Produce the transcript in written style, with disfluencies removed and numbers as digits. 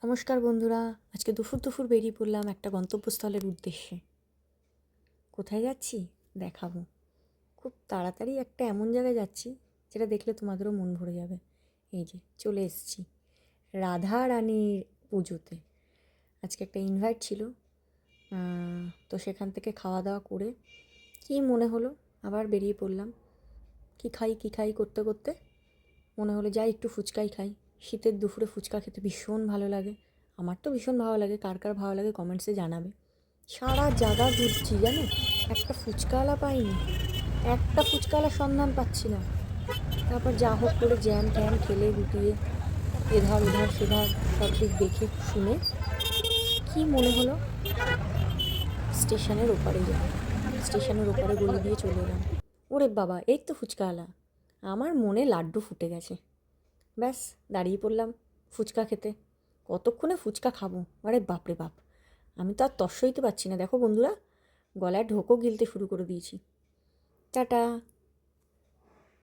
নমস্কার বন্ধুরা, আজকে দুপুর দুপুর বেরিয়ে পড়লাম একটা গন্তব্যস্থলের উদ্দেশ্যে। কোথায় যাচ্ছি দেখাবো। খুব তাড়াতাড়ি একটা এমন জায়গায় যাচ্ছি যেটা দেখলে তোমাদেরও মন ভরে যাবে। এই যে চলে এসেছি রাধা রানীর পুজোতে। আজকে একটা ইনভাইট ছিল, তো সেখান থেকে খাওয়া দাওয়া করে কী মনে হলো আবার বেরিয়ে পড়লাম। কী খাই করতে করতে মনে হলো যাই একটু ফুচকাই খাই। শীতের দুপুরে ফুচকা খেতে ভীষণ ভালো লাগে। আমার তো ভীষণ ভালো লাগে, কার কার ভালো লাগে কমেন্টসে জানাবে। সারা জায়গা ঘুরছি জানো, একটা ফুচকাওয়ালা পাইনি, একটা ফুচকাওয়ালার সন্ধান পাচ্ছি না। তারপর যা হোক করে জ্যাম ট্যাম ঠেলে গুটিয়ে এধার ওধার সেধার সব দিক দেখে শুনে কি মনে হলো স্টেশনের ওপারে যাই। স্টেশনের ওপারে গলি দিয়ে চলে এলাম। ওরে বাবা, এই তো ফুচকাওয়ালা! আমার মনে লাড্ডু ফুটে গেছে। ব্যাস দাঁড়িয়ে পড়লাম ফুচকা খেতে। কতক্ষণে ফুচকা খাবো, আরে বাপরে বাপ! আমি তো আর তর সইতে পারছি না। দেখো বন্ধুরা, গলায় ঢোকও গিলতে শুরু করে দিয়েছি। টাটা।